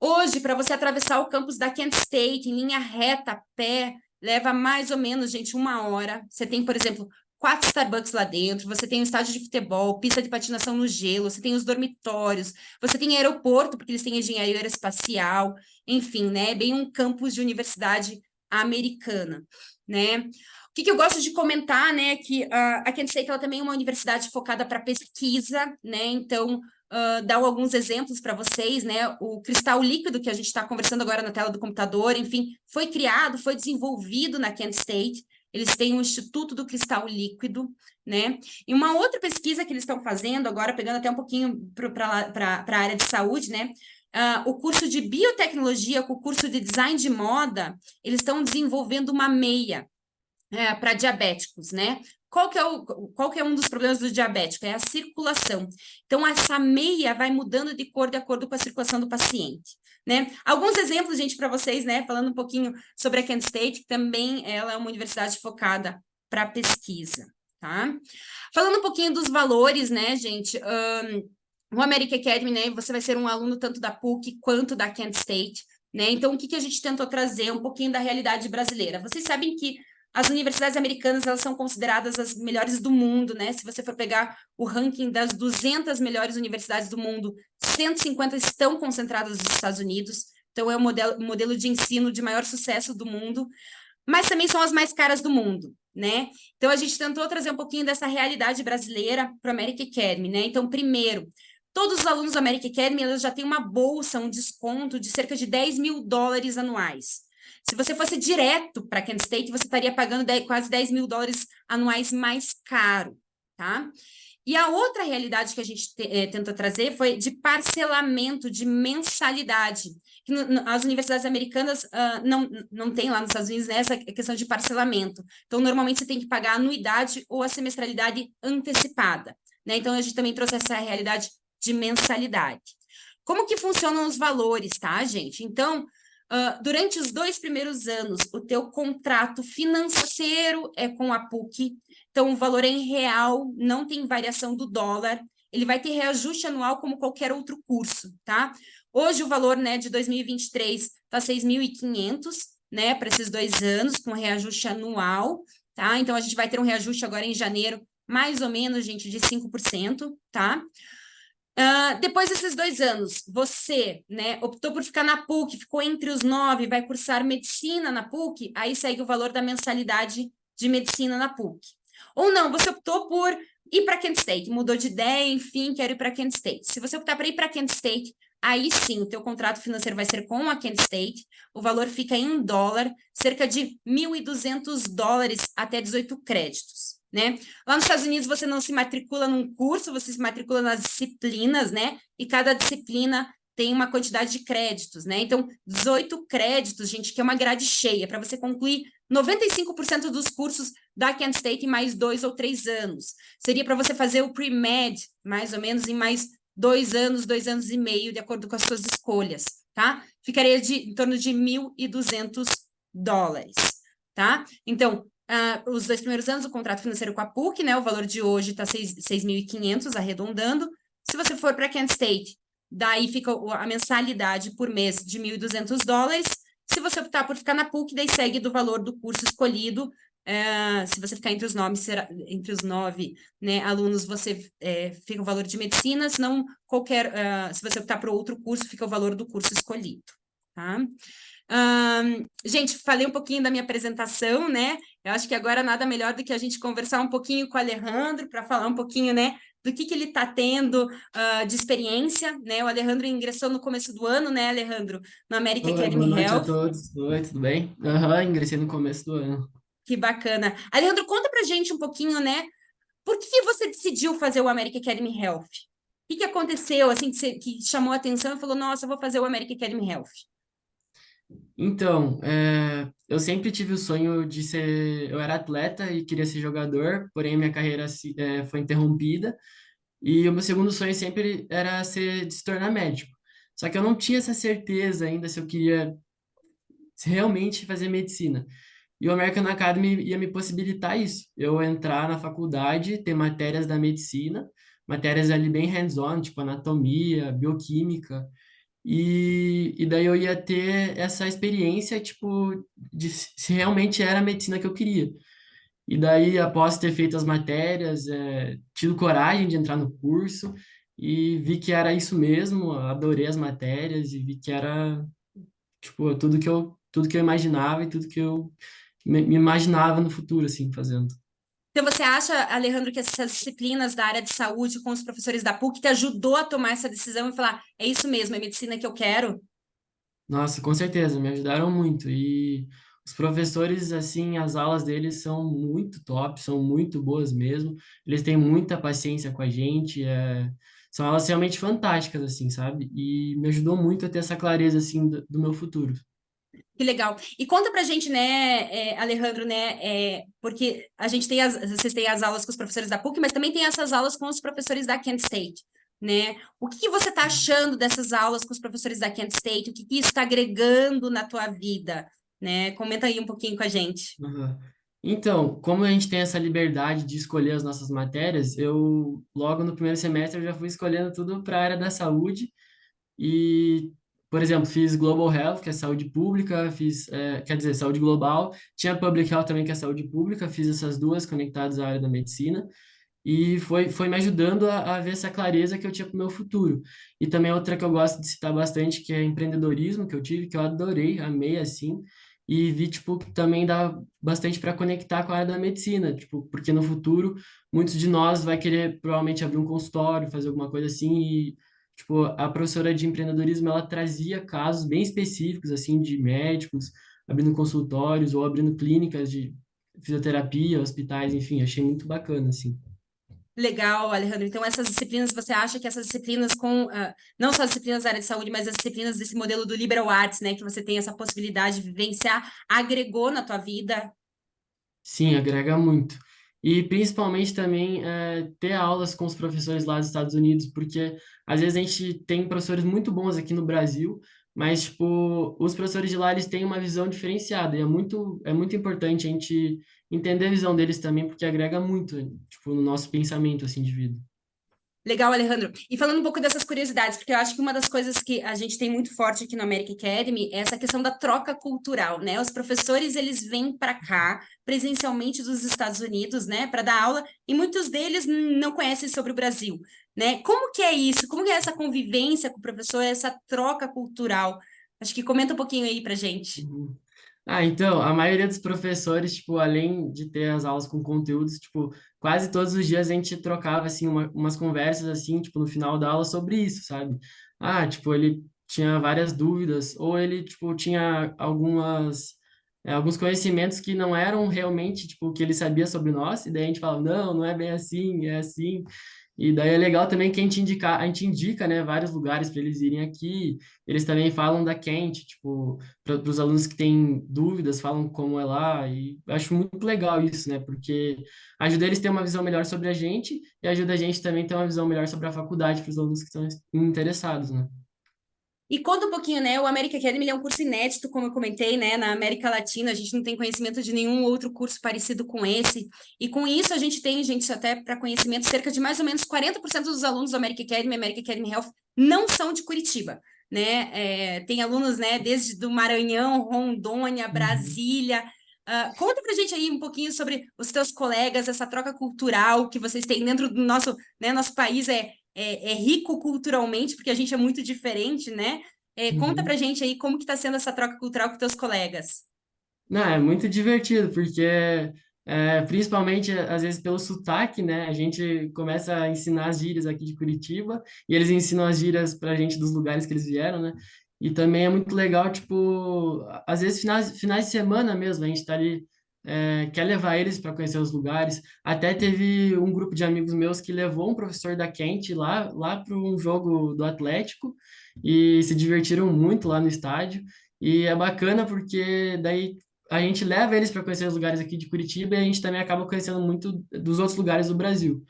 B: Hoje, para você atravessar o campus da Kent State em linha reta, a pé, leva mais ou menos, gente, 1 hora. Você tem, por exemplo, 4 Starbucks lá dentro, você tem um estádio de futebol, pista de patinação no gelo, você tem os dormitórios, você tem aeroporto, porque eles têm engenharia aeroespacial, enfim, né? Bem um campus de universidade americana, né? O que eu gosto de comentar, né, que a Kent State, ela também é uma universidade focada para pesquisa, né, então, dar alguns exemplos para vocês, né, o cristal líquido que a gente está conversando agora na tela do computador, enfim, foi criado, foi desenvolvido na Kent State, eles têm um Instituto do Cristal Líquido, né, e uma outra pesquisa que eles estão fazendo, agora pegando até um pouquinho para a área de saúde, né, o curso de biotecnologia com o curso de design de moda, eles estão desenvolvendo uma meia, para diabéticos, né? Qual que é um dos problemas do diabético? É a circulação. Então, essa meia vai mudando de acordo com a circulação do paciente, né? Alguns exemplos, gente, para vocês, né? Falando um pouquinho sobre a Kent State, que também ela é uma universidade focada para pesquisa, tá? Falando um pouquinho dos valores, né, gente? O American Academy, né? Você vai ser um aluno tanto da PUC quanto da Kent State, né? Então, o que a gente tentou trazer? Um pouquinho da realidade brasileira. Vocês sabem que as universidades americanas, elas são consideradas as melhores do mundo, né? Se você for pegar o ranking das 200 melhores universidades do mundo, 150 estão concentradas nos Estados Unidos. Então, é o modelo de ensino de maior sucesso do mundo, mas também são as mais caras do mundo, né? Então, a gente tentou trazer um pouquinho dessa realidade brasileira para o American Academy, né? Então, primeiro, todos os alunos do American Academy, eles já têm uma bolsa, um desconto de cerca de $10 mil anuais. Se você fosse direto para Kent State, você estaria pagando quase $10 mil anuais mais caro, tá? E a outra realidade que a gente tentou trazer foi de parcelamento, de mensalidade. Que as universidades americanas não tem lá nos Estados Unidos, né, essa questão de parcelamento. Então, normalmente você tem que pagar a anuidade ou a semestralidade antecipada, né? Então, a gente também trouxe essa realidade de mensalidade. Como que funcionam os valores, tá, gente? Então, durante os 2 primeiros anos, o teu contrato financeiro é com a PUC, então o valor é em real, não tem variação do dólar, ele vai ter reajuste anual como qualquer outro curso, tá? Hoje o valor, né, de 2023 está 6.500, né, para esses 2 anos, com reajuste anual, tá? Então a gente vai ter um reajuste agora em janeiro, mais ou menos, gente, de 5%, tá? Depois desses 2 anos, você, né, optou por ficar na PUC, ficou entre os 9, vai cursar medicina na PUC, aí segue o valor da mensalidade de medicina na PUC. Ou não, você optou por ir para Kent State, mudou de ideia, enfim, quero ir para Kent State. Se você optar para ir para Kent State, aí sim, o teu contrato financeiro vai ser com a Kent State, o valor fica em dólar, cerca de $1.200 até 18 créditos, né? Lá nos Estados Unidos você não se matricula num curso, você se matricula nas disciplinas, né? E cada disciplina tem uma quantidade de créditos, né? Então, 18 créditos, gente, que é uma grade cheia, para você concluir 95% dos cursos da Kent State em mais 2 ou 3 anos. Seria para você fazer o pre-med, mais ou menos, em mais 2 anos, 2 anos e meio, de acordo com as suas escolhas, tá? Ficaria em torno de $1.200, tá? Então, os 2 primeiros anos, o contrato financeiro com a PUC, né? O valor de hoje está 6.500, arredondando. Se você for para Kent State, daí fica a mensalidade por mês de $1.200. Se você optar por ficar na PUC, daí segue do valor do curso escolhido. Se você ficar entre os 9, entre os 9, né, alunos, você fica o valor de medicina, senão se você optar por outro curso, fica o valor do curso escolhido, tá? Gente, falei um pouquinho da minha apresentação, né? Eu acho que agora nada melhor do que a gente conversar um pouquinho com o Alejandro para falar um pouquinho, né, do que ele está tendo de experiência, né? O Alejandro ingressou no começo do ano, né, Alejandro? No American
C: Oi, boa
B: Academy
C: noite a
B: Health.
C: todos. Oi, tudo bem? Ingressei no começo do ano.
B: Que bacana. Alejandro, conta pra gente um pouquinho, né? Por que você decidiu fazer o American Academy Health? O que aconteceu, assim, que chamou a atenção e falou, nossa, eu vou fazer o American Academy Health?
C: Então, eu sempre tive o sonho de ser. Eu era atleta e queria ser jogador, porém minha carreira foi interrompida. E o meu segundo sonho sempre era de se tornar médico. Só que eu não tinha essa certeza ainda se eu queria realmente fazer medicina. E o American Academy ia me possibilitar isso. Eu entrar na faculdade, ter matérias da medicina, matérias ali bem hands-on, tipo anatomia, bioquímica. E daí eu ia ter essa experiência, tipo, de se realmente era a medicina que eu queria. E daí, após ter feito as matérias, tido coragem de entrar no curso e vi que era isso mesmo, adorei as matérias e vi que era, tipo, tudo que eu imaginava e tudo que eu me imaginava no futuro, assim, fazendo.
B: Então, você acha, Alejandro, que essas disciplinas da área de saúde com os professores da PUC te ajudou a tomar essa decisão e falar, é isso mesmo, é medicina que eu quero?
C: Nossa, com certeza, me ajudaram muito. E os professores, assim, as aulas deles são muito top, são muito boas mesmo. Eles têm muita paciência com a gente, são aulas realmente fantásticas, assim, sabe? E me ajudou muito a ter essa clareza, assim, do meu futuro.
B: Que legal. E conta pra gente, né, Alejandro, né, porque a gente tem vocês têm as aulas com os professores da PUC, mas também tem essas aulas com os professores da Kent State, né? O que você está achando dessas aulas com os professores da Kent State? O que isso está agregando na tua vida, né? Comenta aí um pouquinho com a gente.
C: Aham. Então, como a gente tem essa liberdade de escolher as nossas matérias, eu, logo no primeiro semestre, eu já fui escolhendo tudo para a área da saúde. E, por exemplo, fiz Global Health, que é saúde pública, quer dizer, saúde global. Tinha Public Health também, que é saúde pública. Fiz essas duas conectadas à área da medicina. E foi me ajudando a ver essa clareza que eu tinha para o meu futuro. E também outra que eu gosto de citar bastante, que é empreendedorismo, que eu tive, que eu adorei, amei, assim. E vi, tipo, que também dá bastante para conectar com a área da medicina, tipo, porque no futuro muitos de nós vai querer provavelmente abrir um consultório, fazer alguma coisa assim, tipo, a professora de empreendedorismo, ela trazia casos bem específicos, assim, de médicos abrindo consultórios ou abrindo clínicas de fisioterapia, hospitais, enfim, achei muito bacana, assim.
B: Legal, Alejandro. Então, essas disciplinas, você acha que essas disciplinas não só as disciplinas da área de saúde, mas as disciplinas desse modelo do liberal arts, né, que você tem essa possibilidade de vivenciar, agregou na tua vida?
C: Sim, agrega muito. e principalmente também ter aulas com os professores lá dos Estados Unidos, porque às vezes a gente tem professores muito bons aqui no Brasil, mas tipo, os professores de lá eles têm uma visão diferenciada, e é muito importante a gente entender a visão deles também, porque agrega muito, tipo, no nosso pensamento assim de vida.
B: Legal, Alejandro. E falando um pouco dessas curiosidades, porque eu acho que uma das coisas que a gente tem muito forte aqui no American Academy é essa questão da troca cultural, né? Os professores, eles vêm para cá, presencialmente dos Estados Unidos, né, para dar aula, e muitos deles não conhecem sobre o Brasil, né? Como que é isso? Como que é essa convivência com o professor, essa troca cultural? Acho que comenta um pouquinho aí pra gente.
C: Uhum. Ah, então, a maioria dos professores, tipo, além de ter as aulas com conteúdos, tipo, quase todos os dias a gente trocava, assim, umas conversas, assim, tipo, no final da aula sobre isso, sabe? Ah, tipo, ele tinha várias dúvidas, ou ele, tipo, tinha alguns conhecimentos que não eram realmente, tipo, o que ele sabia sobre nós, e daí a gente falava, não, não é bem assim, é assim. E daí é legal também que a gente indica, né, vários lugares para eles irem aqui. Eles também falam da Kent, tipo, para os alunos que têm dúvidas, falam como é lá, e eu acho muito legal isso, né? Porque ajuda eles a ter uma visão melhor sobre a gente e ajuda a gente também a ter uma visão melhor sobre a faculdade para os alunos que estão interessados, né?
B: E conta um pouquinho, né? O American Academy ele é um curso inédito, como eu comentei, né? Na América Latina, a gente não tem conhecimento de nenhum outro curso parecido com esse. E com isso, a gente tem, gente, até para conhecimento, cerca de mais ou menos 40% dos alunos do American Academy Health, não são de Curitiba, né? Tem alunos, né, desde do Maranhão, Rondônia,
C: Uhum.
B: Brasília. Conta pra gente aí um pouquinho sobre os teus colegas, essa troca cultural que vocês têm dentro do nosso, né? Nosso país é rico culturalmente, porque a gente é muito diferente, né? Conta pra
C: Uhum.
B: gente aí como que tá sendo essa troca cultural com teus colegas.
C: Não, é muito divertido, porque principalmente às vezes pelo sotaque, né? A gente começa a ensinar as gírias aqui de Curitiba e eles ensinam as gírias pra gente dos lugares que eles vieram, né? E também é muito legal, tipo, às vezes finais de semana mesmo, a gente tá ali, quer levar eles para conhecer os lugares. Até teve um grupo de amigos meus que levou um professor da Kent lá para um jogo do Atlético e se divertiram muito lá no estádio. E é bacana porque daí a gente leva eles para conhecer os lugares aqui de Curitiba e a gente também acaba conhecendo muito dos outros lugares do Brasil.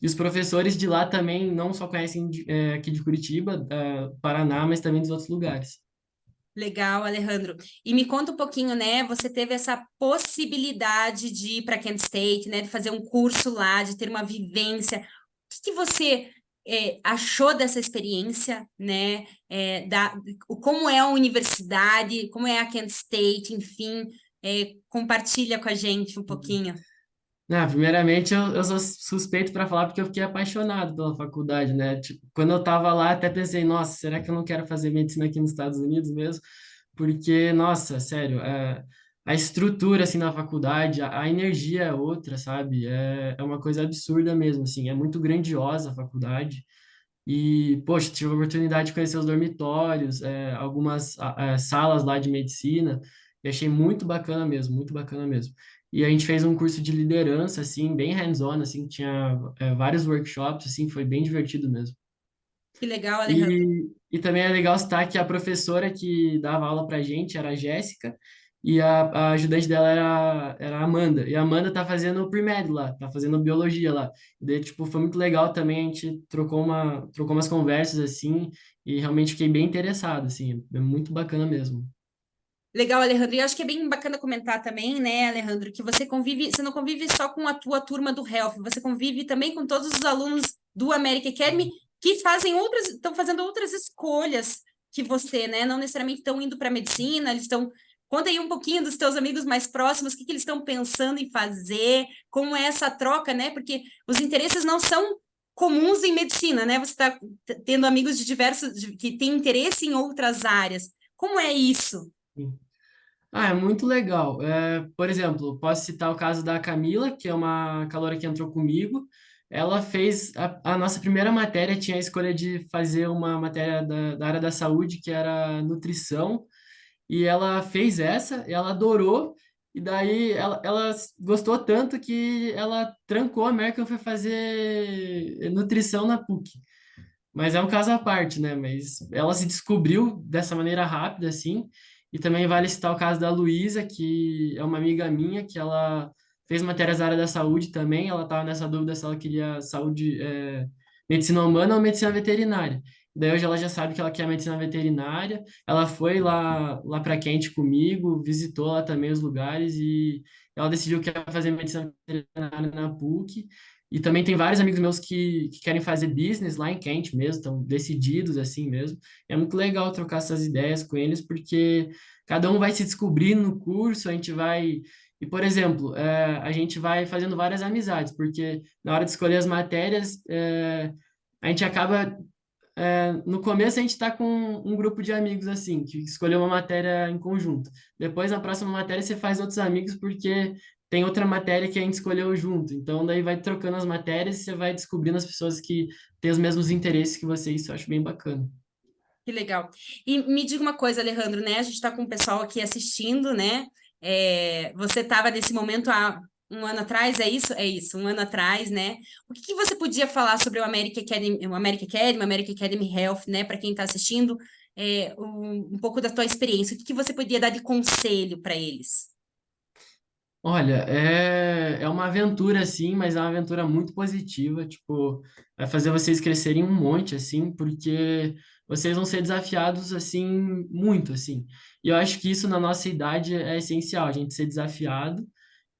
C: E os professores de lá também não só conhecem aqui de Curitiba, Paraná, mas também dos outros lugares.
B: Legal, Alejandro. E me conta um pouquinho, né? Você teve essa possibilidade de ir para Kent State, né? De fazer um curso lá, de ter uma vivência. Que você achou dessa experiência, né? Como é a universidade, como é a Kent State, enfim, compartilha com a gente um pouquinho.
C: Não, primeiramente, eu sou suspeito para falar porque eu fiquei apaixonado pela faculdade, né? Tipo, quando eu estava lá, até pensei, nossa, será que eu não quero fazer medicina aqui nos Estados Unidos mesmo? Porque, nossa, sério, a estrutura, assim, na faculdade, a energia é outra, sabe? É uma coisa absurda mesmo, assim, é muito grandiosa a faculdade. E, poxa, tive a oportunidade de conhecer os dormitórios, algumas salas lá de medicina, e achei muito bacana mesmo, muito bacana mesmo. E a gente fez um curso de liderança, assim, bem hands-on, assim, tinha vários workshops, assim, foi bem divertido mesmo.
B: Que legal, Alejandro.
C: E também é legal citar que a professora que dava aula pra gente era a Jéssica, e a ajudante dela era a Amanda. E a Amanda tá fazendo o pre-med lá, tá fazendo biologia lá. E daí, tipo, foi muito legal também, a gente trocou umas conversas, assim, e realmente fiquei bem interessado, assim, é muito bacana mesmo.
B: Legal, Alejandro. E eu acho que é bem bacana comentar também, né, Alejandro, que você não convive só com a tua turma do Health, você convive também com todos os alunos do American Academy que estão fazendo outras escolhas que você, né? Não necessariamente estão indo para medicina, eles estão. Conta aí um pouquinho dos teus amigos mais próximos, o que que eles estão pensando em fazer, como é essa troca, né? Porque os interesses não são comuns em medicina, né? Você está tendo amigos de que têm interesse em outras áreas. Como é isso?
C: Ah, é muito legal. Por exemplo, posso citar o caso da Camila, que é uma caloura que entrou comigo. Ela fez a nossa primeira matéria, tinha a escolha de fazer uma matéria da área da saúde, que era nutrição, e ela fez essa, e ela adorou, e daí ela gostou tanto que ela trancou a American e foi fazer nutrição na PUC. Mas é um caso à parte, né? Mas ela se descobriu dessa maneira rápida, assim. E também vale citar o caso da Luísa, que é uma amiga minha, que ela fez matérias da área da saúde também, ela estava nessa dúvida se ela queria saúde, medicina humana ou medicina veterinária. Daí hoje ela já sabe que ela quer medicina veterinária, ela foi lá para Quente comigo, visitou lá também os lugares e ela decidiu que ia fazer medicina veterinária na PUC. E também tem vários amigos meus que querem fazer business lá em Kent mesmo, estão decididos assim mesmo. É muito legal trocar essas ideias com eles, porque cada um vai se descobrindo no curso, a gente vai. E, por exemplo, a gente vai fazendo várias amizades, porque na hora de escolher as matérias, a gente acaba. No começo, a gente está com um grupo de amigos assim, que escolheu uma matéria em conjunto. Depois, na próxima matéria, você faz outros amigos, porque tem outra matéria que a gente escolheu junto. Então, daí vai trocando as matérias e você vai descobrindo as pessoas que têm os mesmos interesses que você. Isso eu acho bem bacana.
B: Que legal. E me diga uma coisa, Alejandro, né? A gente está com o pessoal aqui assistindo, né? Você estava nesse momento há um ano atrás, é isso? É isso, um ano atrás, né? O que que você podia falar sobre o American Academy Health, né? Para quem está assistindo, um pouco da tua experiência. O que que você podia dar de conselho para eles?
C: Olha, é uma aventura, sim, mas é uma aventura muito positiva, tipo, vai fazer vocês crescerem um monte, assim, porque vocês vão ser desafiados, assim, muito, assim. E eu acho que isso na nossa idade é essencial, a gente ser desafiado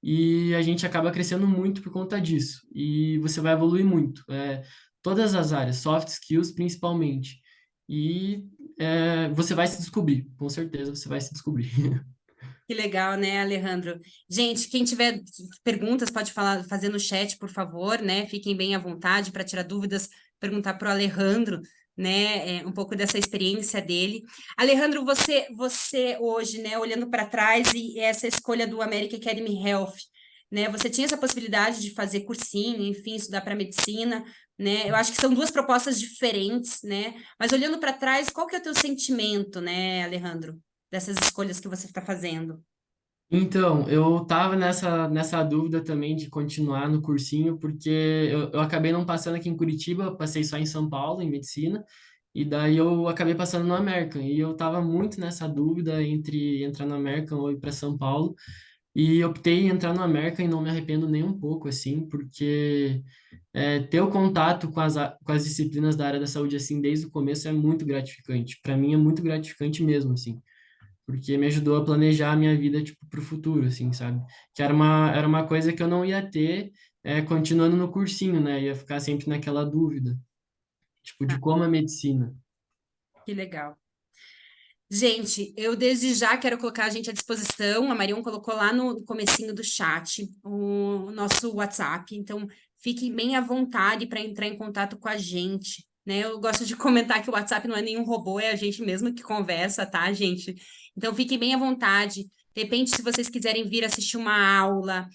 C: e a gente acaba crescendo muito por conta disso. E você vai evoluir muito, todas as áreas, soft skills principalmente. E você vai se descobrir, com certeza você vai se descobrir.
B: Que legal, né, Alejandro? Gente, quem tiver perguntas pode falar, fazer no chat, por favor, né? Fiquem bem à vontade para tirar dúvidas, perguntar para o Alejandro, né? Um pouco dessa experiência dele. Alejandro, você hoje, né, olhando para trás e essa escolha do American Academy Health, né? Você tinha essa possibilidade de fazer cursinho, enfim, estudar para medicina, né? Eu acho que são duas propostas diferentes, né? Mas olhando para trás, qual que é o teu sentimento, né, Alejandro? Dessas escolhas que você está fazendo.
C: Então, eu tava nessa dúvida também de continuar no cursinho, porque eu acabei não passando aqui em Curitiba, eu passei só em São Paulo, em medicina, e daí eu acabei passando no American, e eu tava muito nessa dúvida entre entrar no American ou ir para São Paulo, e optei em entrar no American e não me arrependo nem um pouco, assim, porque ter o contato com as disciplinas da área da saúde, assim, desde o começo é muito gratificante. Para mim é muito gratificante mesmo, assim, porque me ajudou a planejar a minha vida, tipo, para o futuro, assim, sabe? Que era uma coisa que eu não ia ter, continuando no cursinho, né? Ia ficar sempre naquela dúvida, tipo, de
B: Ah,
C: como a medicina.
B: que legal. Gente, eu desde já quero colocar a gente à disposição. A Marion colocou lá no comecinho do chat o nosso WhatsApp. Então, fiquem bem à vontade para entrar em contato com a gente, né? Eu gosto de comentar que o WhatsApp não é nenhum robô, é a gente mesmo que conversa, tá, gente? Então, fiquem bem à vontade. De repente, se vocês quiserem vir assistir uma aula,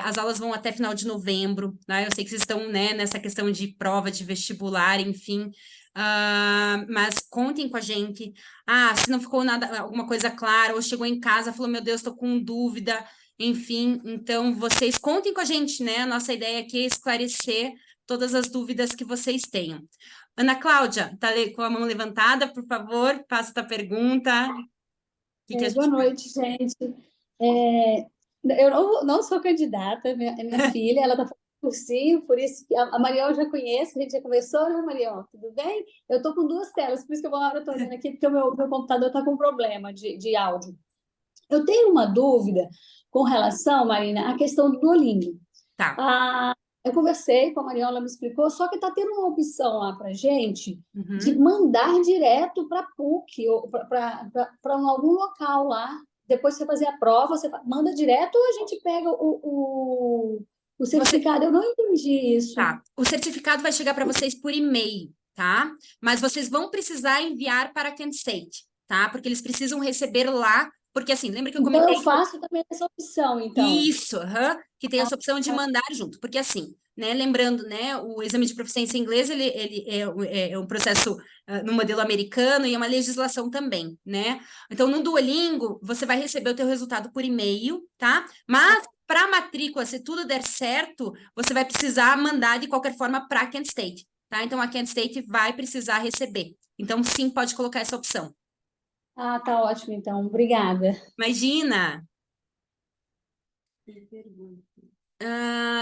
B: as aulas vão até final de novembro, né? Eu sei que vocês estão, né, nessa questão de prova de vestibular, enfim. Mas contem com a gente. Se não ficou nada, alguma coisa clara, ou chegou em casa, falou, meu Deus, estou com dúvida, enfim, então vocês contem com a gente, né? A nossa ideia aqui é esclarecer todas as dúvidas que vocês tenham. Ana Cláudia, tá com a mão levantada, por favor, faça a pergunta. O que que a
D: Boa
B: gente pode...
D: noite, gente. É, eu não sou candidata, minha filha, ela está fazendo cursinho, por isso que a Mariel eu já conheço, a gente já conversou, né, Mariel? Tudo bem? Eu estou com duas telas, por isso que eu estou olhando aqui, porque o meu computador está com problema de áudio. Eu tenho uma dúvida com relação, Marina, à questão do Duolingo.
B: Tá.
D: Eu conversei com a Mariel, ela me explicou, só que está tendo uma opção lá para gente de
B: Uhum.
D: mandar direto para a PUC ou para algum local lá. Depois você fazer a prova, você manda direto ou a gente pega o certificado? Eu não entendi isso.
B: Tá. O certificado vai chegar para vocês por e-mail, tá? Mas vocês vão precisar enviar para a Kent State, tá? Porque eles precisam receber lá, porque assim, lembra que eu
D: Então
B: comentei
D: eu faço também essa opção, então.
B: Isso, que tem essa opção de mandar junto, porque assim, né, lembrando, né, o exame de proficiência em inglês, ele é um processo no modelo americano e é uma legislação também, né? Então, no Duolingo, você vai receber o teu resultado por e-mail, tá? Mas, para a matrícula, se tudo der certo, você vai precisar mandar de qualquer forma para a Kent State, tá? Então, a Kent State vai precisar receber. Então, sim, pode colocar essa opção.
D: Tá ótimo, então. Obrigada.
B: Imagina!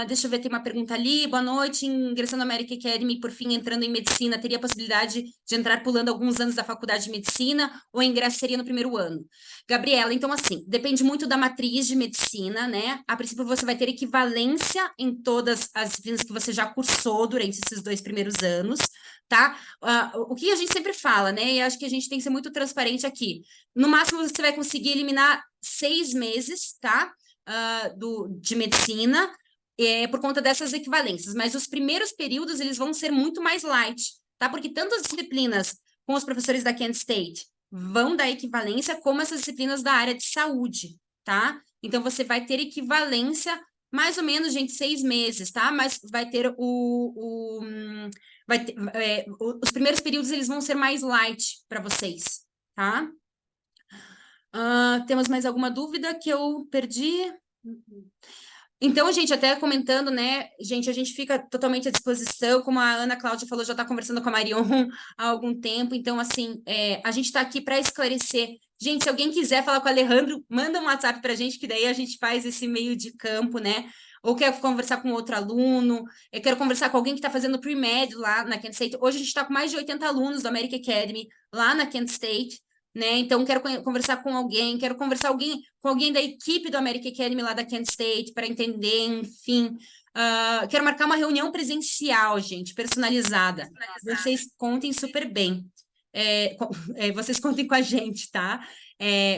B: Deixa eu ver, tem uma pergunta ali. Boa noite, ingressando na American Academy, por fim, entrando em medicina, teria a possibilidade de entrar pulando alguns anos da faculdade de medicina ou o ingresso seria no primeiro ano? Gabriela, então assim, depende muito da matriz de medicina, né? A princípio você vai ter equivalência em todas as disciplinas que você já cursou durante esses 2 primeiros anos, tá? O que a gente sempre fala, né? E acho que a gente tem que ser muito transparente aqui. No máximo você vai conseguir eliminar 6 meses, tá? De medicina, por conta dessas equivalências, mas os primeiros períodos eles vão ser muito mais light, tá? Porque tanto as disciplinas com os professores da Kent State vão dar equivalência, como essas disciplinas da área de saúde, tá? Então você vai ter equivalência mais ou menos, gente, 6 meses, tá? Mas vai ter os primeiros períodos eles vão ser mais light para vocês, tá? Temos mais alguma dúvida que eu perdi? Então, gente, até comentando, né, gente, a gente fica totalmente à disposição, como a Ana Cláudia falou, já está conversando com a Marion há algum tempo, então, assim, a gente está aqui para esclarecer. Gente, se alguém quiser falar com o Alejandro, manda um WhatsApp para a gente, que daí a gente faz esse meio de campo, né, ou quer conversar com outro aluno, eu quero conversar com alguém que está fazendo pre-med lá na Kent State. Hoje a gente está com mais de 80 alunos da American Academy lá na Kent State, né? Então, quero conversar com alguém, quero conversar com alguém da equipe do American Academy lá da Kent State para entender, enfim. Quero marcar uma reunião presencial, gente, personalizada. Vocês contem super bem. Vocês contem com a gente, tá?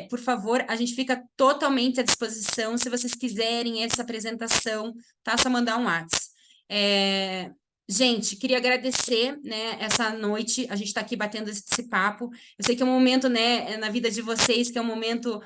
B: Por favor, a gente fica totalmente à disposição. Se vocês quiserem essa apresentação, tá? Só mandar um WhatsApp. Gente, queria agradecer, né, essa noite, a gente está aqui batendo esse papo. Eu sei que é um momento, né, na vida de vocês, que é um momento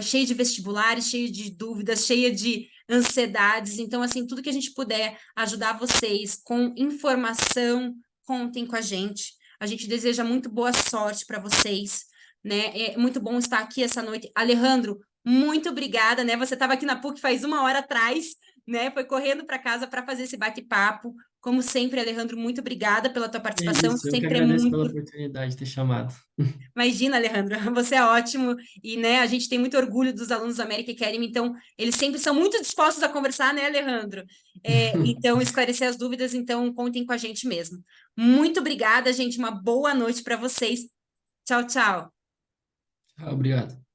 B: cheio de vestibulares, cheio de dúvidas, cheio de ansiedades. Então, assim, tudo que a gente puder ajudar vocês com informação, contem com a gente. A gente deseja muito boa sorte para vocês, né? É muito bom estar aqui essa noite. Alejandro, muito obrigada, né? Você estava aqui na PUC faz 1 hora atrás, né? Foi correndo para casa para fazer esse bate-papo. Como sempre, Alejandro, muito obrigada pela tua
C: É
B: participação.
C: isso, eu que
B: Sempre é
C: agradeço pela
B: muito.
C: oportunidade de ter chamado.
B: Imagina, Alejandro, você é ótimo e, né, a gente tem muito orgulho dos alunos da American Academy, então eles sempre são muito dispostos a conversar, né, Alejandro? Então, esclarecer as dúvidas, então contem com a gente mesmo. Muito obrigada, gente, uma boa noite para vocês. Tchau, tchau.
C: Obrigado.